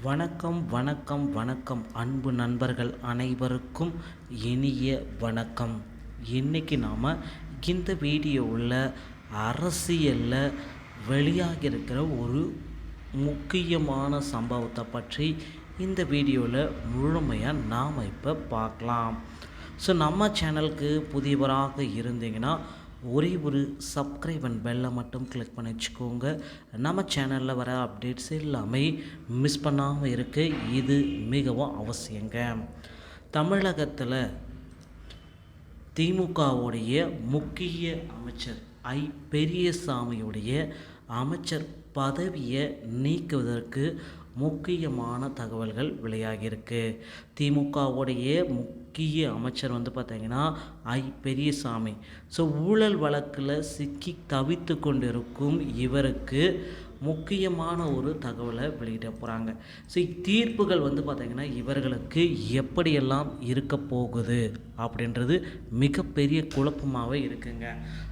வணக்கம் வணக்கம் வணக்கம் அன்பு நண்பர்கள் அனைவருக்கும் இனிய வணக்கம். இன்றைக்கி நாம் இந்த வீடியோவில் அரசியலில் வெளியாகி இருக்கிற ஒரு முக்கியமான சம்பவத்தை பற்றி இந்த வீடியோவில் முழுமையாக நாம் இப்போ பார்க்கலாம். ஸோ நம்ம சேனலுக்கு புதியவராக இருந்தீங்கன்னா ஒரே ஒரு சப்ஸ்கிரைப் அண்ட் பெல்லை மட்டும் கிளிக் பண்ணி வச்சுக்கோங்க. நம்ம சேனலில் வர அப்டேட்ஸ் எல்லாமே மிஸ் பண்ணாமல் இருக்க இது மிகவும் அவசியங்க. தமிழகத்தில் திமுகவுடைய முக்கிய அமைச்சர் பெரியசாமியுடைய அமைச்சர் பதவியை நீக்குவதற்கு முக்கியமான தகவல்கள் வெளியாகியிருக்கு. திமுகவுடைய முக்கிய அமைச்சர் பார்த்திங்கன்னா பெரியசாமி. ஸோ ஊழல் வழக்கில் சிக்கி தவித்து கொண்டிருக்கும் இவருக்கு முக்கியமான ஒரு தகவலை வெளியிட போகிறாங்க. ஸோ தீர்ப்புகள் பார்த்திங்கன்னா இவர்களுக்கு எப்படியெல்லாம் இருக்க போகுது அப்படின்றது மிகப்பெரிய குழப்பமாகவே இருக்குங்க.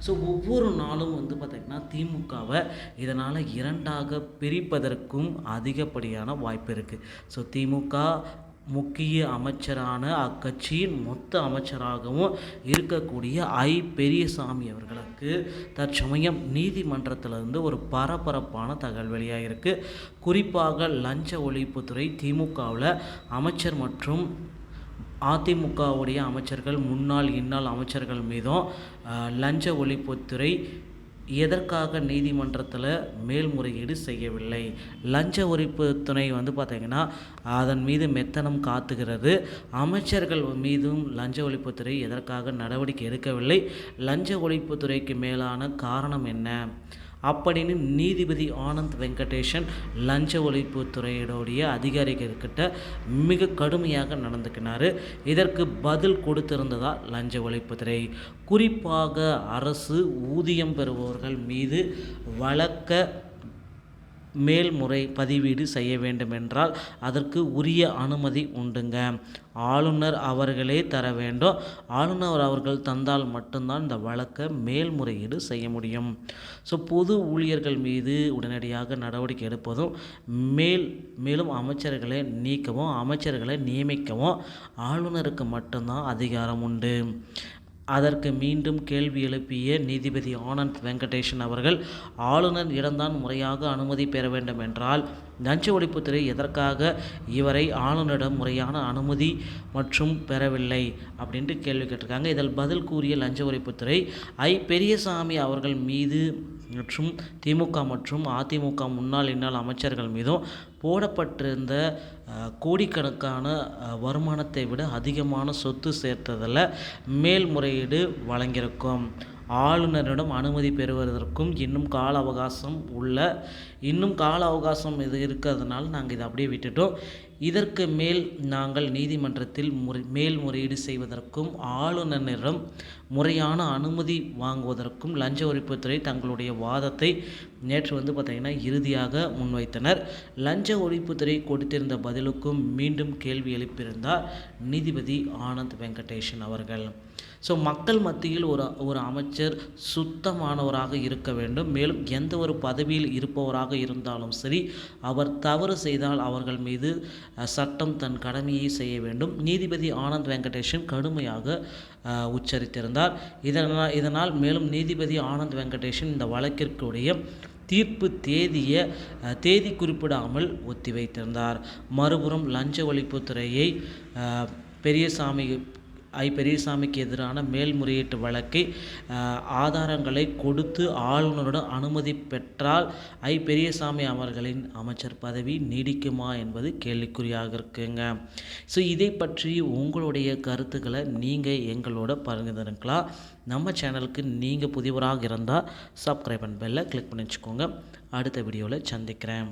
ஸோ ஒவ்வொரு நாளும் பார்த்திங்கன்னா திமுகவை இதனால் இரண்டாக பிரிப்பதற்கும் அதிகப்படியான வாய்ப்பு இருக்குது. ஸோ திமுக முக்கிய அமைச்சரான அக்கட்சியின் மொத்த அமைச்சராகவும் இருக்கக்கூடிய பெரியசாமி அவர்களுக்கு தற்சமயம் நீதிமன்றத்திலிருந்து ஒரு பரபரப்பான தகவல் வெளியாகிருக்கு. குறிப்பாக லஞ்ச ஒழிப்புத்துறை திமுகவில் அமைச்சர் மற்றும் அதிமுகவுடைய அமைச்சர்கள் முன்னாள் இன்னாள் அமைச்சர்கள் மீதும் லஞ்ச ஒழிப்புத்துறை எதற்காக நீதிமன்றத்தில் மேல்முறையீடு செய்யவில்லை. லஞ்ச ஒழிப்புத்துறை பார்த்திங்கன்னா அதன் மீது மெத்தனம் காத்துகிறது. அமைச்சர்கள் மீதும் லஞ்ச ஒழிப்புத்துறை எதற்காக நடவடிக்கை எடுக்கவில்லை, லஞ்ச ஒழிப்புத்துறைக்கு மேலான காரணம் என்ன அப்படின்னு நீதிபதி ஆனந்த் வெங்கடேஷன் லஞ்ச ஒழிப்புத்துறையுடைய அதிகாரிகள்கிட்ட மிக கடுமையாக நடந்துக்கினார். இதற்கு பதில் கொடுத்திருந்ததா லஞ்ச ஒழிப்புத்துறை. குறிப்பாக அரசு ஊதியம் பெறுபவர்கள் மீது வழக்க மேல்முறை பதிவீடு செய்ய வேண்டுமென்றால் அதற்கு உரிய அனுமதி உண்டுங்க. ஆளுநர் அவர்களே தர வேண்டும். ஆளுநர் அவர்கள் தந்தால் மட்டும்தான் இந்த வழக்கை மேல்முறையீடு செய்ய முடியும். ஸோ பொது ஊழியர்கள் மீது உடனடியாக நடவடிக்கை எடுப்பதும் மேலும் அமைச்சர்களை நீக்கவும் அமைச்சர்களை நியமிக்கவும் ஆளுநருக்கு மட்டும்தான் அதிகாரம் உண்டு. அதற்கு மீண்டும் கேள்வி எழுப்பிய நீதிபதி ஆனந்த் வெங்கடேஷன் அவர்கள் ஆளுநர் இடம்தான் முறையாக அனுமதி பெற வேண்டும் என்றால் லஞ்ச ஒழிப்புத்துறை எதற்காக இவரை ஆளுநரிடம் முறையான அனுமதி மற்றும் பெறவில்லை அப்படின்ட்டு கேள்வி கேட்டிருக்காங்க. இதில் பதில் கூறிய லஞ்ச ஒழிப்புத்துறை பெரியசாமி அவர்கள் மீது மற்றும் திமுக மற்றும் அதிமுக முன்னாள் இன்னாள் அமைச்சர்கள் மீதும் போடப்பட்டிருந்த கோடிக்கணக்கான வருமானத்தை விட அதிகமான சொத்து சேர்த்ததில் மேல்முறையீடு வழங்கியிருக்கும். ஆளுநரிடம் அனுமதி பெறுவதற்கும் இன்னும் கால அவகாசம் இது இருக்கிறதுனால நாங்கள் இதை அப்படியே விட்டுட்டோம். இதற்கு மேல் நாங்கள் நீதிமன்றத்தில் மேல்முறையீடு செய்வதற்கும் ஆளுநரிடம் முறையான அனுமதி வாங்குவதற்கும் லஞ்ச ஒழிப்புத்துறை தங்களுடைய வாதத்தை நேற்று பார்த்திங்கன்னா இறுதியாக முன்வைத்தனர். லஞ்ச ஒழிப்புத்துறை கொடுத்திருந்த பதிலுக்கும் மீண்டும் கேள்வி எழுப்பியிருந்தார் நீதிபதி ஆனந்த் வெங்கடேஷன் அவர்கள். ஸோ மக்கள் மத்தியில் ஒரு அமைச்சர் சுத்தமானவராக இருக்க வேண்டும். மேலும் எந்த ஒரு பதவியில் இருப்பவராக இருந்தாலும் சரி, அவர் தவறு செய்தால் அவர்கள் மீது சட்டம் தன் கடமையை செய்ய வேண்டும். நீதிபதி ஆனந்த் வெங்கடேஷன் கடுமையாக உச்சரித்திருந்தார். இதனால் மேலும் நீதிபதி ஆனந்த் வெங்கடேஷன் இந்த வழக்கிற்குடைய தீர்ப்பு தேதி குறிப்பிடாமல் ஒத்திவைத்திருந்தார். மறுபுறம் லஞ்ச ஒழிப்புத்துறையை பெரியசாமிக்கு எதிரான மேல்முறையீட்டு வழக்கை ஆதாரங்களை கொடுத்து ஆளுநருடன் அனுமதி பெற்றால் பெரியசாமி அவர்களின் அமைச்சர் பதவி நீடிக்குமா என்பது கேள்விக்குறியாக இருக்குங்க. ஸோ இதை பற்றி உங்களுடைய கருத்துக்களை நீங்கள் எங்களோட பகிர்ந்துக்கலாம். நம்ம சேனலுக்கு நீங்கள் புதியவராக இருந்தால் சப்ஸ்கிரைப் அண்ட் பெல்லை கிளிக் பண்ணி வச்சுக்கோங்க. அடுத்த வீடியோவில் சந்திக்கிறேன்.